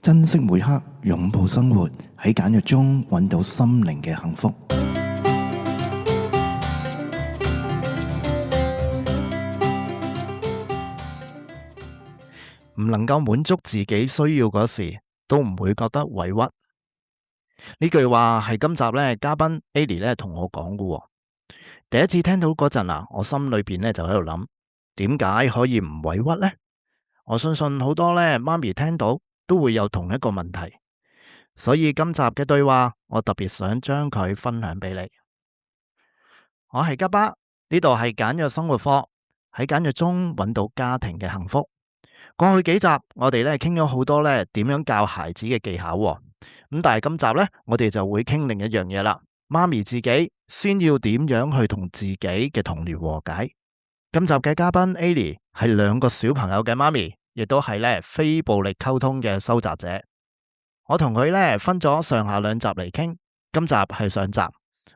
珍惜每刻，擁抱生活，喺簡約中揾到心靈嘅幸福。唔能夠滿足自己需要嗰時，都唔會覺得委屈。呢句話係今集嘉賓 Ali 同我講嘅。第一次聽到嗰陣我心裏邊就喺度諗，點解可以唔委屈呢？我相信好多媽咪聽到都會有同一個問題，所以今集嘅對話我特別想將佢分享俾你。我係吉巴，呢度係簡約生活課，喺簡約中揾到家庭嘅幸福。過去幾集我哋傾咗好多點樣教孩子嘅技巧，咁但係今集我哋就會傾另一樣嘢啦。媽咪自己先要點樣去同自己嘅童年和解。今集嘅嘉賓 Ali 係2個小朋友嘅媽咪，亦都係非暴力溝通嘅收集者。我同佢分咗上下2集嚟傾，今集係上集，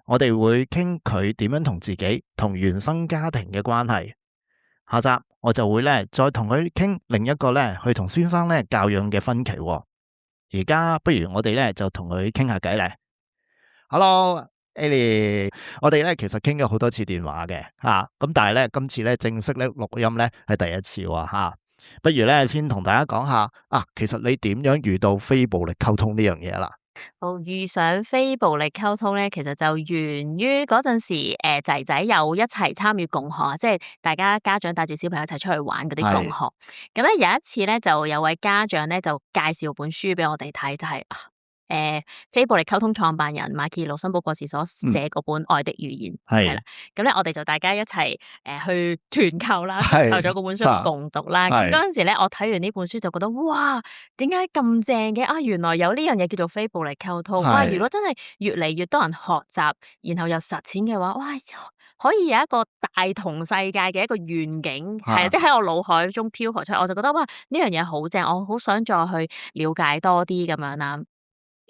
我哋會傾佢點樣同自己同原生家庭嘅關係。下集我就會再同佢傾另一個佢同先生教養嘅分歧。而家不如我哋就同佢傾下偈咧。Hello Ali， 我哋其實傾咗好多次電話嘅咁但係今次正式錄音係第一次喎。不如先同大家講下其實你點樣遇到非暴力溝通呢樣嘢啦？遇上非暴力溝通咧，其實就源於嗰陣時，仔仔有一齊參與共學，即係大家家長帶住小朋友一齊出去玩嗰啲共學。咁咧有一次咧，就有位家長咧就介紹本書俾我哋睇，就係非暴力溝通創辦人馬歇爾·盧森堡博士所寫嗰本《愛的語言》係啦。咁咧我哋就大家一齊去團購啦，購咗嗰本書共讀啦。咁嗰陣時咧，我睇完呢本書就覺得哇，點解咁正嘅？原來有呢樣嘢叫做非暴力溝通。哇！如果真係越嚟越多人學習，然後又實踐嘅話，哇！可以有一個大同世界嘅一個願景，係即係喺我腦海中飄浮出嚟，我就覺得哇，呢樣嘢好正，我好想再去了解多啲咁樣啦。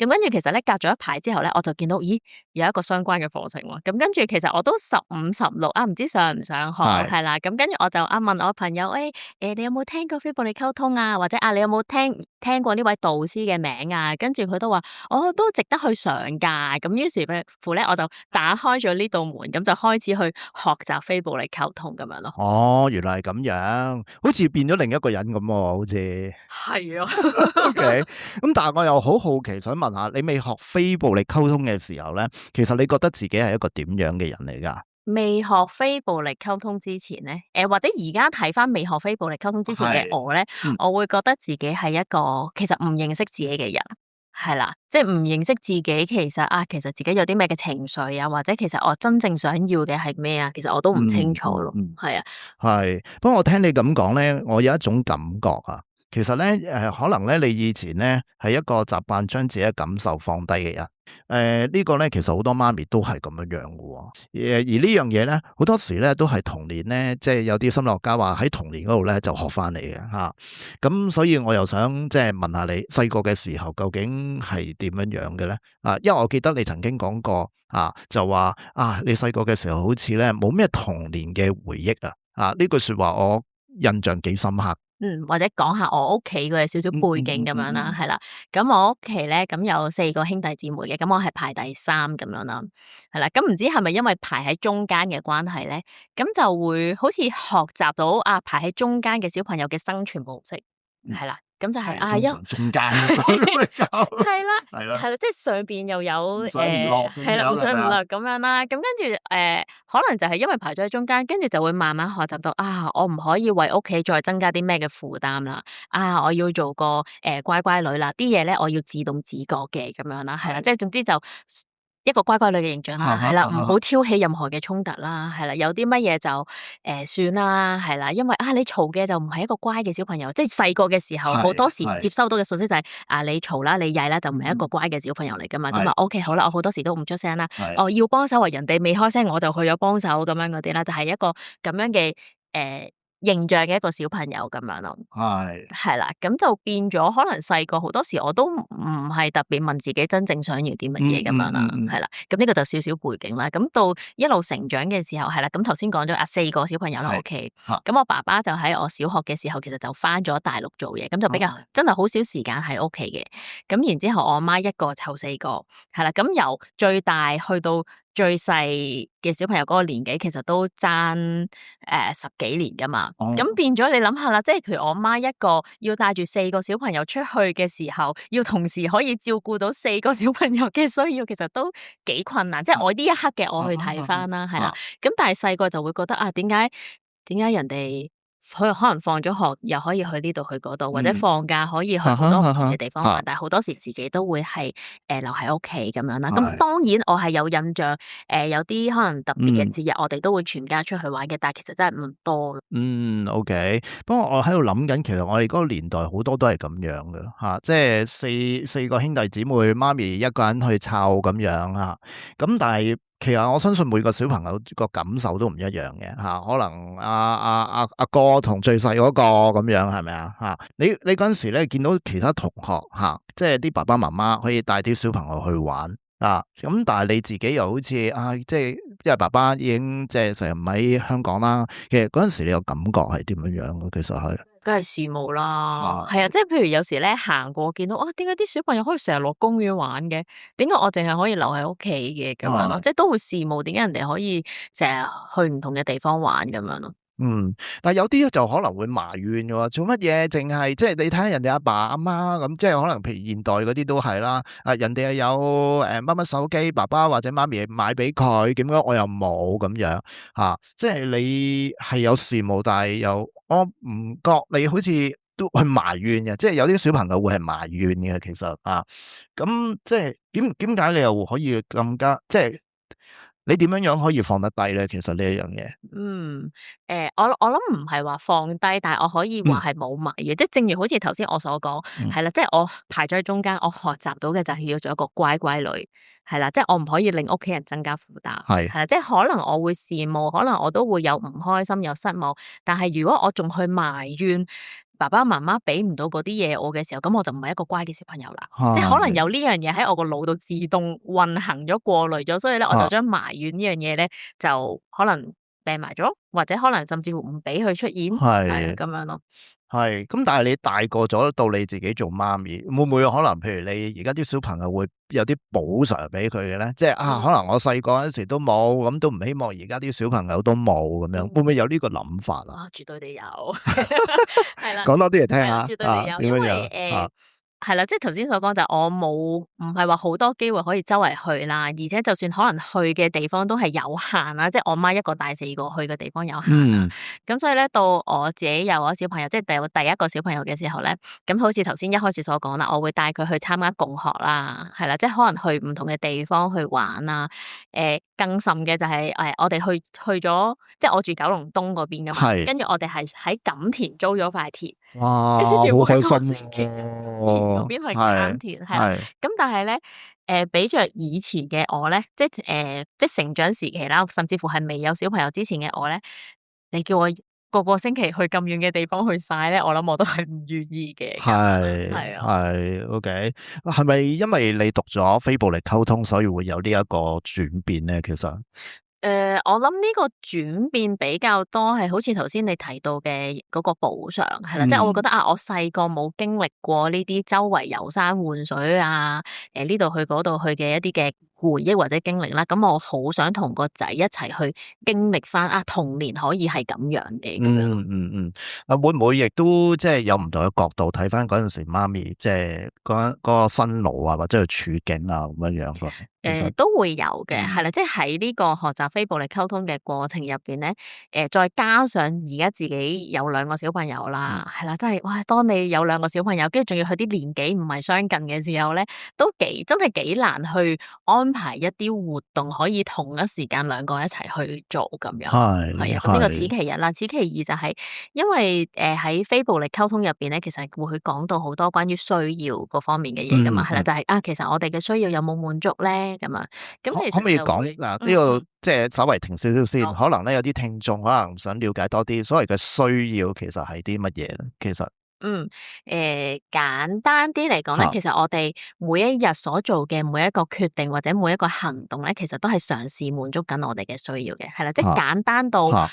咁跟住其實隔咗一排之後我就見到咦有一個相關嘅課程喎。咁跟住其實我都15、16唔知上唔上學係啦。咁跟住我就問我朋友你有冇聽過非暴力溝通啊？或者你有冇聽過呢位導師嘅名啊？跟住佢都話都值得去上㗎。咁於是乎我就打開咗呢道門，咁就開始去學習非暴力溝通咁樣咯。原來係咁樣，好似變咗另一個人咁喎，好似係啊。OK， 咁但係我又好好奇想問下，你未學非暴力溝通嘅時候其實你覺得自己係一個點樣嘅人嚟㗎？未學非暴力溝通之前或者而家睇返未學非暴力溝通之前嘅我我會覺得自己係一個其實唔認識自己嘅人，係啦，即係唔認識自己，其實自己有啲咩嘅情緒啊，或者其實我真正想要嘅係咩啊？其實我都唔清楚咯，係啊。係，不過我聽你咁講我有一種感覺啊。其實可能你以前係一個習慣將自己嘅感受放低嘅人。呢個其實好多媽咪都係咁樣樣嘅喎。而呢樣嘢好多時都係童年即係有啲心理學家話喺童年嗰度就學翻嚟嘅嚇。咁所以我又想即係問下你細個嘅時候究竟係點樣樣嘅咧？因為我記得你曾經講過就話你細個嘅時候好似冇咩童年嘅回憶啊。呢句説話我印象幾深刻。或者講下我屋企嘅少少背景咁樣啦，係啦。咁我屋企咁有4個兄弟姊妹嘅，咁我係排第3咁樣啦，係啦。咁唔知係咪因為排喺中間嘅關係咧，咁就會好似學習到排喺中間嘅小朋友嘅生存模式，係啦。咁就係中間係啦，即係上邊又有唔上唔落係啦，唔上唔落咁樣啦。咁跟住可能就係因為排咗喺中間，跟住就會慢慢學習到我唔可以為屋企再增加啲咩嘅負擔啦。我要做個乖乖女啦，啲嘢我要自動自覺嘅咁樣啦，係啦，即係總之就一個乖乖女嘅形象啦，係啦，唔好挑起任何嘅衝突啦，係啦，有啲乜嘢就算啦，係啦，因為你嘈嘅就唔係一個乖嘅小朋友，即係細個嘅時候好多時接收到嘅信息就係你嘈啦，你曳啦，就唔係一個乖嘅小朋友嚟噶嘛，咁啊 OK 好啦，我好多時都唔出聲啦，要幫手人哋未開聲我就去咗幫手咁樣嗰啲啦，就係一個咁樣嘅形象嘅一個小朋友咁樣咯。係啦，咁就變咗可能細個好多時我都唔係特別問自己真正想要啲乜嘢咁樣啦，係啦，咁呢個就少少背景啦。咁到一路成長嘅時候，係啦，咁頭先講咗4個小朋友啦，OK，咁我爸爸就喺我小學嘅時候，其實就返咗大陸做嘢，咁就比較真係好少時間喺屋企嘅。咁然之後我媽一個湊4個，係啦，咁由最大去到最細嘅小朋友嗰個年紀，其實都爭10幾年噶嘛。咁變咗你諗下啦，即係譬如我媽一個要帶住4個小朋友出去嘅時候，要同時可以照顧到4個小朋友嘅需要，其實都幾困難。即係我呢一刻嘅我去睇返啦，係啦。咁但係細個就會覺得啊，點解人哋佢可能放咗學又可以去呢度去嗰度，或者放假可以去好多唔同嘅地方玩，但係好多時自己都會係留喺屋企咁樣啦。咁當然我係有印象有啲可能特別嘅節日，我哋都會全家出去玩嘅，但係其實真係唔多。OK。不過我喺度諗緊，其實我哋嗰個年代好多都係咁樣嘅嚇，即係四個兄弟姊妹，媽咪一個人去湊咁樣嚇。咁但係其實我相信每個小朋友個感受都唔一樣嘅嚇，可能阿哥同最細嗰個咁樣係咪啊嚇？你嗰陣時咧見到其他同學嚇，即係啲爸爸媽媽可以帶啲小朋友去玩啊，咁但係你自己又好似即係因為爸爸已經即係成日唔喺香港啦，其實嗰陣時你個感覺係點樣樣嘅？其實係。梗係羨慕啦，係啊，即係譬如有時咧行過見到點解啲小朋友可以成日落公園玩嘅？點解我淨係可以留喺屋企嘅咁樣咯？即係都會羨慕點解人哋可以成日去唔同嘅地方玩咁樣咯。但係有啲就可能會埋怨嘅喎，做乜嘢淨係即係你睇下人哋阿爸阿媽咁，即係可能譬如現代嗰啲都係啦，人哋又有乜乜手機，爸爸或者媽咪買俾佢，點解我又冇咁樣嚇？即係你係有羨慕，但係又我唔覺你好似都去埋怨嘅，即係有啲小朋友會係埋怨嘅其實咁即係點解你又可以更加即係？你點樣可以放得低咧？其實呢一樣嘢。我諗唔係話放低，但係我可以話係冇埋嘅，即係正如好似頭先我所講，係啦，即係我排咗喺中間，我學習到嘅就係要做一個乖乖女，係啦，即係我唔可以令屋企人增加負擔，係啦，即係可能我會羨慕，可能我都會有唔開心、有失望，但係如果我仲去埋怨爸爸媽媽俾唔到嗰啲嘢我嘅時候，咁我就唔係一個乖嘅小朋友啦。即係可能有呢樣嘢喺我個腦度自動運行咗、過濾咗，所以咧我就將埋怨呢樣嘢咧就可能病埋咗，或者可能甚至乎唔俾佢出現，係咁樣咯。係，咁但係你大個咗到你自己做媽咪，會唔會可能譬如你而家啲小朋友會有啲補償俾佢嘅咧？即係可能我細個嗰陣時都冇，咁都唔希望而家啲小朋友都冇咁樣，會唔會有呢個諗法啊？絕對地有，係啦，講多啲嚟聽下，絕對地有，因為係啦，即係頭先所講就我冇唔係話好多機會可以周圍去啦，而且就算可能去嘅地方都係有限啦，即係我媽一個帶4個去嘅地方有限啦。咁所以咧到我自己有咗小朋友，即係第一個小朋友嘅時候咧，咁好似頭先一開始所講啦，我會帶佢去參加共學啦，係啦，即係可能去唔同嘅地方去玩啦。更甚嘅就係我哋去咗，即係我住九龍東嗰邊噶嘛，跟住我哋係喺錦田租咗塊田，哇，好開心嗰邊去耕田係啦，咁但係咧，比着以前嘅我咧，即係成長時期啦，甚至乎係未有小朋友之前嘅我咧，你叫我個星期去咁遠嘅地方去晒咧，我諗我都係唔願意嘅。係 OK， 係咪因為你讀咗非暴力溝通，所以會有呢一個轉變咧？其實？我諗呢個轉變比較多係好似頭先你提到嘅嗰個補償係啦，即係我會覺得我細個冇經歷過呢啲周圍遊山玩水啊，呢度去嗰度去嘅一啲嘅回憶或者經歷啦，咁我好想同個仔一齊去經歷翻童年可以係咁樣嘅。會唔會亦都即係有唔同嘅角度睇翻嗰陣時媽咪即係嗰個辛勞啊，或者係處境啊咁樣樣？都會有嘅，係啦，即係喺呢個學習非暴力溝通嘅過程入邊咧，再加上而家自己有2個小朋友啦，係啦，真係哇！當你有2個小朋友，跟住仲要佢啲年紀唔係相近嘅時候咧，都真係幾難去安排一啲活動可以同一時間2個一齊去做咁樣。係啊，咁呢個此其一啦，此其二就係因為喺非暴力溝通入邊咧，其實會講到好多關於需要嗰方面嘅嘢噶嘛，係啦，就係其實我哋嘅需要有冇滿足咧？咧？咁啊，咁其可唔可以講實就會嗱？呢個即係稍微停少少先，好可能咧有啲聽眾可能想了解多啲，所謂嘅需要其實係啲乜嘢咧？其實嗯，簡單啲嚟講咧，嚇其實我哋每一日所做嘅每一個決定或者每一個行動咧，其實都係嘗試滿足緊我哋嘅需要嘅，係啦，即係嚇簡單到嚇，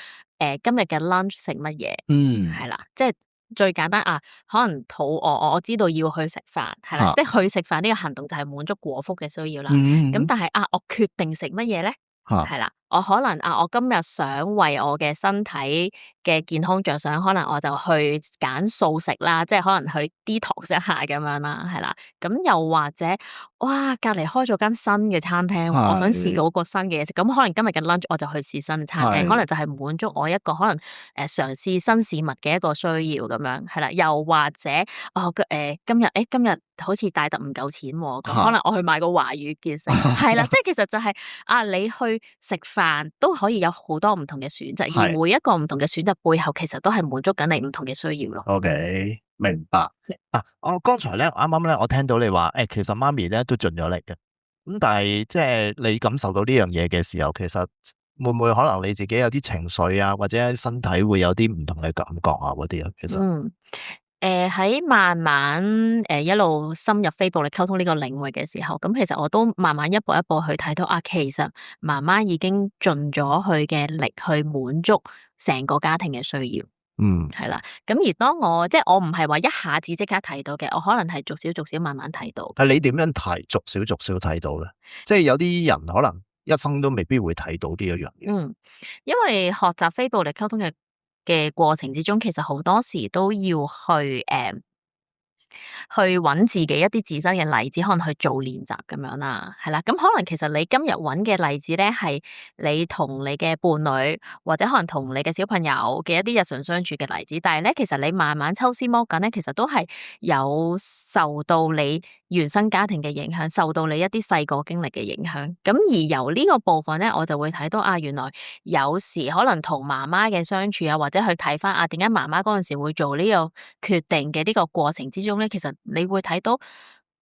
今日嘅 lunch 食乜嘢，嗯係啦，即係最簡單啊，可能肚餓，我知道要去食飯，係啦，嚇即係去食飯呢個行動就係滿足果腹嘅需要啦。咁嗯但係啊，我決定食乜嘢咧？嚇係啦，我可能啊，我今日想為我嘅身體嘅健康着想，可能我就去揀素食啦，即係可能去 detox 一下咁樣啦，係啦。咁又或者，哇，隔離開咗間新嘅餐廳喎，我想試係嗰個新嘅嘢食，咁可能今日嘅 lunch 我就去試新餐廳，係可能就係滿足我一個可能嘗試新事物嘅一個需要咁樣，係啦。又或者，今日好似帶得唔夠錢喎，咁可能我去買個華語結食，係啦，即係其實就係啊，你去食飯都可以有好多唔同嘅選擇，而係每一個唔同嘅選擇背後，其實都係滿足緊你唔同嘅需要咯。 OK，明白。我剛才咧啱啱咧，我聽到你話其實媽咪咧都盡咗力嘅，咁但係即係你感受到呢樣嘢嘅時候，其實會唔會可能你自己有啲情緒啊，或者身體會有啲唔同嘅感覺啊嗰啲啊？其實嗯。喺慢慢一路深入非暴力溝通呢個領域嘅時候，咁其實我都慢慢一步一步去睇到啊，其實媽媽已經盡咗佢嘅力去滿足成個家庭嘅需要，嗯。係啦。咁而當我即係我唔係話一下子即刻睇到嘅，我可能係逐少逐少慢慢睇到。係你點樣睇逐少逐少睇到咧？即係有啲人可能一生都未必會睇到呢一樣嘢。嗯，因為學習非暴力溝通嘅過程之中，其實好多時都要去揾自己一啲自身嘅例子，可能去做練習咁樣啦，係啦。咁可能其實你今日揾嘅例子咧，係你同你嘅伴侶，或者可能同你嘅小朋友嘅一啲日常相處嘅例子。但係咧，其實你慢慢抽絲剝繭咧，其實都係有受到你原生家庭嘅影響，受到你一啲細個經歷嘅影響。咁而由呢個部分咧，我就會睇到啊，原來有時可能同媽媽嘅相處啊，或者去睇翻啊，點解媽媽嗰陣時會做呢個決定嘅呢個過程之中咧，其實你會睇到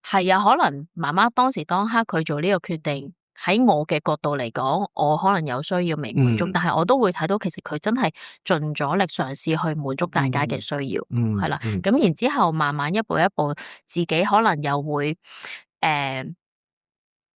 係啊，可能媽媽當時當刻佢做呢個決定，喺我嘅角度嚟講，我可能有需要未滿足，但係我都會睇到其實佢真係盡咗力嘗試去滿足大家嘅需要，係啦。咁然之後慢慢一步一步，自己可能又會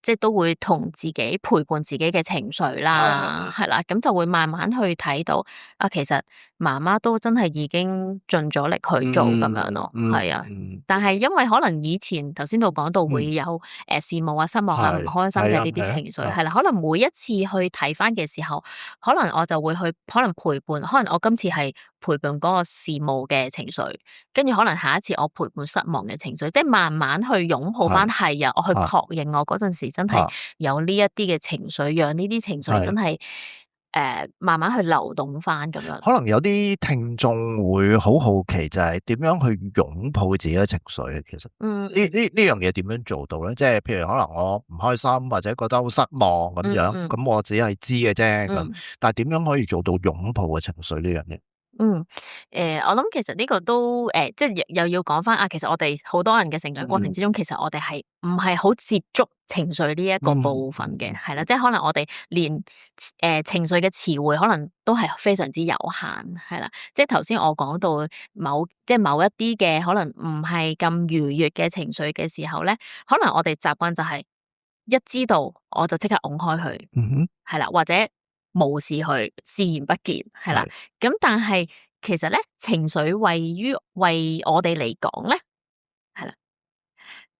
即係都會同自己陪伴自己嘅情緒啦，係啦，咁就會慢慢去睇到啊，其實媽媽都真係已經盡咗力去做咁樣咯，係啊。但係因為可能以前頭先都講到會有羨慕啊、失望啊、唔開心嘅呢啲情緒，係啦，可能每一次去睇翻嘅時候，可能我就會去可能陪伴，可能我今次係陪伴嗰個羨慕嘅情緒，跟住可能下一次我陪伴失望嘅情緒，即係慢慢去擁抱翻係啊，我去確認我嗰陣時真係有呢一啲嘅情緒，讓呢啲情緒真係慢慢去流動翻咁樣。可能有啲聽眾會好好奇，就係點樣去擁抱自己嘅情緒啊？其實呢樣嘢點樣做到咧？即係譬如可能我唔開心或者覺得好失望咁樣，咁我只係知嘅啫咁，但係點樣可以做到擁抱嘅情緒呢樣嘢？我諗其實呢個都即係又要講翻啊，其實我哋好多人嘅成長過程之中，其實我哋係唔係好接觸情緒呢一個部分嘅，係啦，即係可能我哋連情緒嘅詞彙可能都係非常之有限，係啦，即係頭先我講到某一啲嘅可能唔係咁愉悅嘅情緒嘅時候咧，可能我哋習慣就係一知道我就即刻拱開佢，係啦，或者無視佢，視而不見，係啦。咁但係其實咧，情緒為我哋嚟講咧，係啦。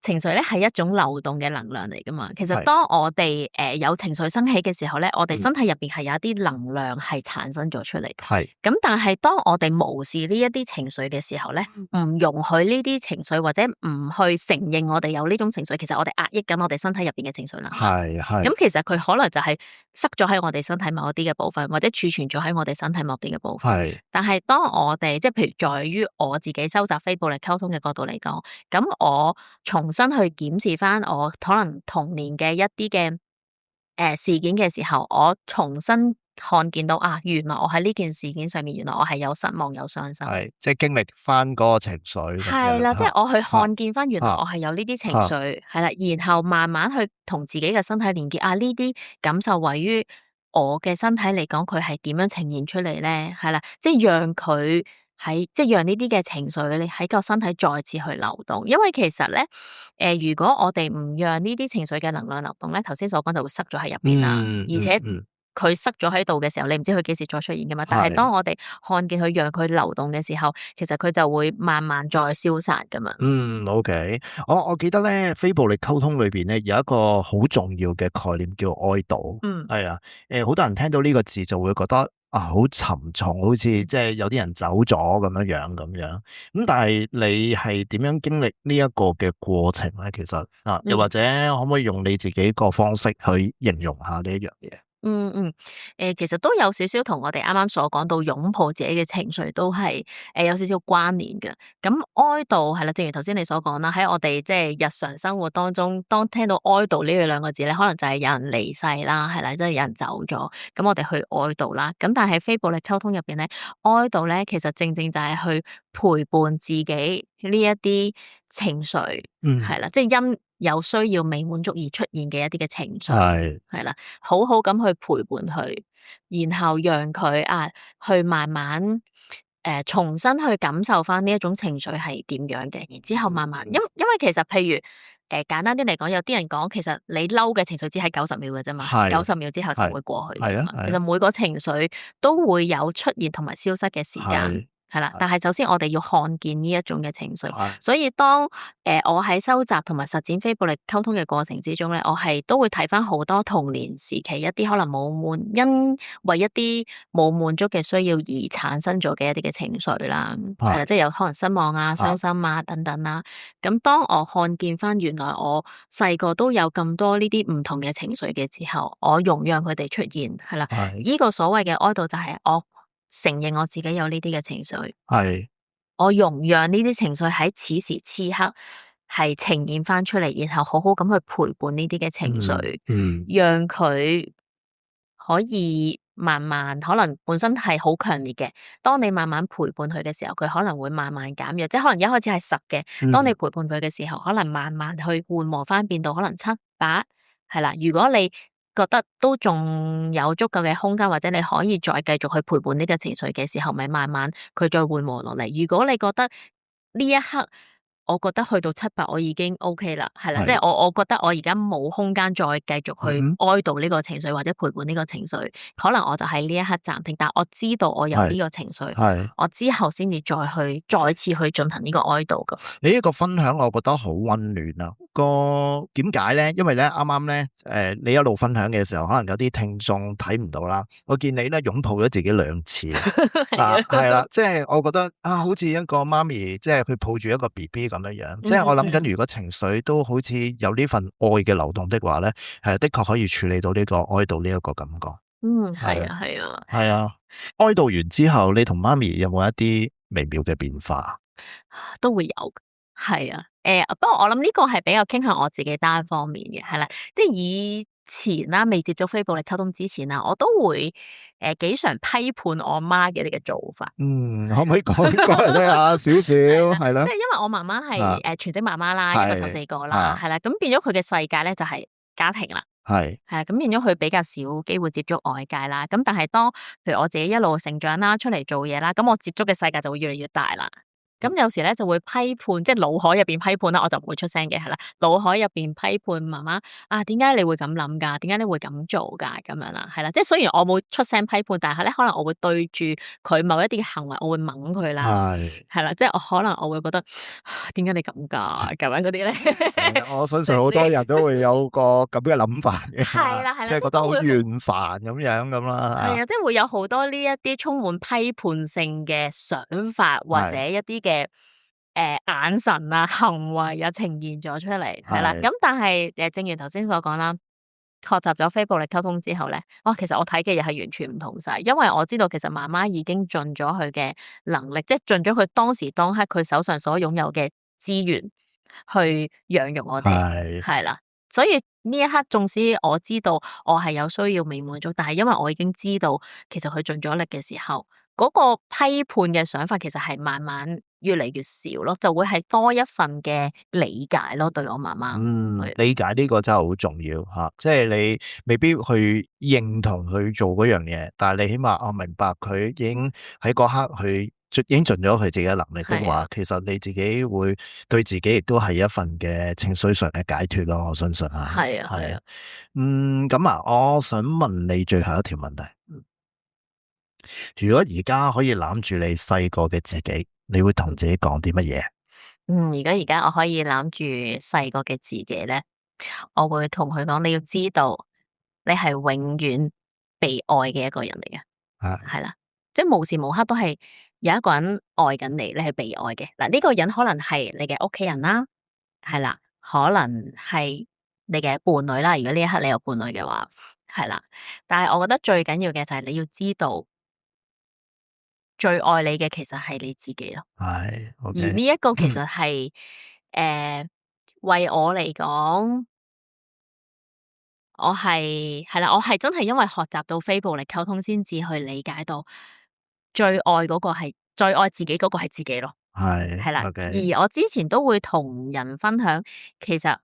情緒咧係一種流動嘅能量嚟噶嘛，其實當我哋有情緒升起嘅時候咧，我哋身體入邊係有一啲能量係產生咗出嚟。咁但係當我哋無視呢一啲情緒嘅時候咧，唔容許呢啲情緒或者唔去承認我哋有呢種情緒，其實我哋壓抑緊我哋身體入邊嘅情緒啦。咁其實佢可能就係塞咗喺我哋身體某一啲嘅部分，或者儲存咗喺我哋身體某啲嘅部分。但係當我哋即係譬如在於我自己收集非暴力溝通嘅角度嚟講，咁我重新去檢視翻我可能童年嘅一啲嘅事件嘅時候，我重新看見到啊，原來我喺呢件事件上面，原來我係有失望、有傷心。係，即係經歷翻嗰個情緒咁樣。係啦，即係我去看見翻，原來嚇我係有呢啲情緒，係啦，然後慢慢去同自己嘅身體連結。啊，呢啲感受位於我嘅身體嚟講，佢係點樣呈現出嚟咧？係啦，即係讓佢即係讓呢啲嘅情緒你喺個身體再次去流動。因為其實咧，如果我哋唔讓呢啲情緒嘅能量流動咧，頭先所講就會塞咗喺入邊啦，而且佢塞咗喺度嘅時候，你唔知佢幾時再出現噶嘛。但係當我哋看見佢，讓佢流動嘅時候，其實佢就會慢慢再消散噶嘛。OK，我記得咧，非暴力溝通裏邊咧有一個好重要嘅概念叫哀悼。係啊，好多人聽到呢個字就會覺得啊好沉重，好似即係有啲人走咗咁樣。咁但係你係點樣經歷呢一個嘅過程咧？其實啊，又或者可唔可以用你自己個方式去形容下呢一樣嘢？其實都有少少同我哋啱啱所講到擁抱自己嘅情緒都係有少少關聯嘅。咁哀悼係啦，正如頭先你所講啦，喺我哋即係日常生活當中，當聽到哀悼呢兩個字咧，可能就係有人離世啦，係啦，即係有人走咗，咁我哋去哀悼啦。咁但係非暴力溝通入邊咧，哀悼咧其實正正就係去陪伴自己呢一啲情緒，係啦，即係因有需要未滿足而出現嘅一啲嘅情緒，係啦，好好咁去陪伴佢，然後讓佢去慢慢重新去感受翻呢一種情緒係點樣嘅，然之後慢慢，因為其實譬如簡單啲嚟講，有啲人講其實你嬲嘅情緒只係90秒嘅啫嘛，90秒之後就會過去㗎嘛。其實每個情緒都會有出現同埋消失嘅時間。係啦，但係首先我哋要看見呢一種嘅情緒，所以當我喺收集同埋實踐非暴力溝通嘅過程之中咧，我係都會睇翻好多童年時期一啲可能因為一啲冇滿足嘅需要而產生咗嘅一啲嘅情緒啦，係啦，即係有可能失望啊、傷心啊等等啦。咁當我看見翻原來我細個都有咁多呢啲唔同嘅情緒嘅時候，我容讓佢哋出現，係啦，呢個所謂嘅哀悼就係我承認我自己有呢啲嘅情緒，我容讓呢啲情緒喺此時此刻係呈現翻出嚟，然後好好咁去陪伴呢啲嘅情緒，讓佢可以慢慢，可能本身係好強烈嘅，當你慢慢陪伴佢嘅時候，佢可能會慢慢減弱，即係可能一開始係10嘅，當你陪伴佢嘅時候，可能慢慢去緩和翻，變到可能7、8，係啦，如果你覺得都仲有足夠嘅空間，或者你可以再繼續去陪伴呢個情緒嘅時候，咪慢慢佢再緩和落嚟。如果你覺得呢一刻，我覺得去到7、8我已經 OK 啦，係啦，即係我覺得我而家冇空間再繼續去哀悼呢個情緒或者陪伴呢個情緒，可能我就喺呢一刻暫停。但我知道我有呢個情緒，我之後先至再次去進行呢個哀悼㗎。你呢個分享我覺得好溫暖啊！點解咧？因為咧啱啱咧你一路分享嘅時候，可能有啲聽眾睇唔到啦。我見你咧擁抱咗自己2次，係啦，即係我覺得好似一個媽咪，即係佢抱住一個 BB 咁樣，即係我諗緊，如果情緒都好似有呢份愛嘅流動的話咧，的確可以處理到呢個哀悼呢一個感覺。係啊。哀悼完之後，你同媽咪有冇一啲微妙嘅變化？都會有，係啊。不過我諗呢個係比較傾向我自己單方面嘅，係啦，即係以前啦，未接觸非暴力溝通之前啦，我都會幾常批判我媽嘅呢個做法。可唔可以講嚟聽下少少？係啦，即係因為我媽媽係全職媽媽啦，一個湊4個啦，係啦，咁變咗佢嘅世界咧就係家庭啦，係啊，咁變咗佢比較少機會接觸外界啦。咁但係當譬如我自己一路成長啦，出嚟做嘢啦，咁我接觸嘅世界就會越嚟越大啦。咁有時咧就會批判，即係腦海入邊批判啦，我就唔會出聲嘅，係啦。腦海入邊批判媽媽點解你會咁諗㗎？點解你會咁做㗎？咁樣啦，係啦。即係雖然我冇出聲批判，但係咧可能我會對住佢某一啲嘅行為，我會掹佢啦，係啦。即係可能我會覺得點解你咁㗎？咁樣嗰啲咧，我相信好多人都會有個咁嘅諗法嘅，係啦，即係覺得好怨煩咁樣咁啦。係啊，即係會有好多呢一啲充滿批判性嘅想法或者一啲嘅眼神啊、行為啊呈現咗出嚟，係啦。咁但係正如頭先所講啦，學習咗非暴力溝通之後咧，其實我睇嘅嘢係完全唔同晒，因為我知道其實媽媽已經盡咗佢嘅能力，即係盡咗佢當時當刻佢手上所擁有嘅資源去養育我哋，係啦。所以呢一刻，縱使我知道我係有需要未滿足，但係因為我已經知道其實佢盡咗力嘅時候，嗰個批判嘅想法其實係慢慢越嚟越少咯，就會係多一份嘅理解咯，對我媽媽。理解呢個真係好重要嚇，即係你未必去認同佢做嗰樣嘢，但係你起碼我明白佢已經喺嗰刻佢已經盡咗佢自己嘅能力的話，其實你自己會對自己亦都係一份嘅情緒上嘅解脫咯，我相信嚇。係啊，係啊。咁啊，我想問你最後一條問題。如果而家可以攬住你細個嘅自己，你會同自己講啲乜嘢？如果而家我可以攬住細個嘅自己咧，我會同佢講：你要知道，你係永遠被愛嘅一個人嚟嘅，係啦，即係無時無刻都係有一個人愛緊你，你係被愛嘅。嗱，呢個人可能係你嘅屋企人啦，係啦，可能係你嘅伴侶啦。如果呢一刻你有伴侶嘅話，係啦。但係我覺得最緊要嘅就係你要知道，最愛你嘅其實係你自己咯。係而呢一個其實係為我嚟講，我係啦，我係真係因為學習到非暴力溝通，先至去理解到最愛嗰個係最愛自己嗰個係自己咯。係啦，而我之前都會同人分享，其實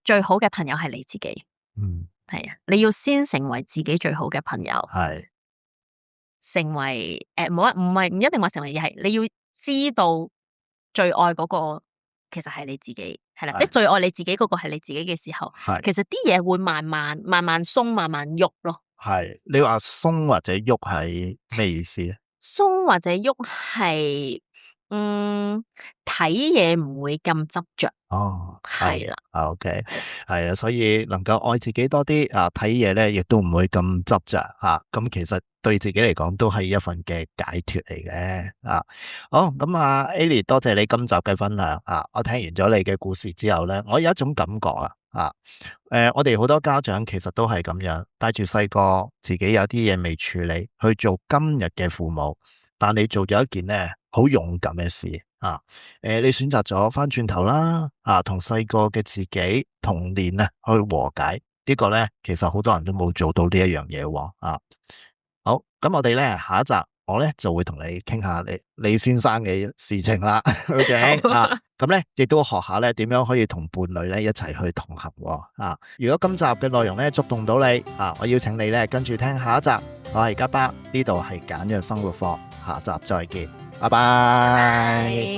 最好嘅朋友係你自己。係啊，你要先成為自己最好嘅朋友。成為唔一定話成為，而係你要知道最愛嗰個其實係你自己，係啦，即係最愛你自己嗰個係你自己嘅時候，其實啲嘢會慢慢鬆，慢慢喐咯。你話鬆或者喐係咩意思咧？鬆或者喐係睇嘢唔會咁執着。係啦。OK， 係啊，所以能夠愛自己多啲啊，睇嘢咧亦都唔會咁執着吓，咁其實對自己嚟講都係一份嘅解脫嚟嘅啊。好，咁啊 Ellie， 多謝你今集嘅分享啊！我聽完咗你嘅故事之後咧，我有一種感覺我哋好多家長其實都係咁樣，帶住細個自己有啲嘢未處理，去做今日嘅父母，但你做咗一件咧好勇敢嘅事。你選擇咗翻轉頭啦，同細個嘅自己童年去和解，呢個咧其實好多人都冇做到呢一樣嘢喎。好，咁我哋咧下一集我咧就會同你傾下李先生嘅事情啦。OK 咁咧亦都學下咧點樣可以同伴侶咧一齊去同行喎。如果今集嘅內容咧觸動到你我邀請你咧跟住聽下一集。我係嘉巴，呢度係簡約生活課，下集再見，拜拜。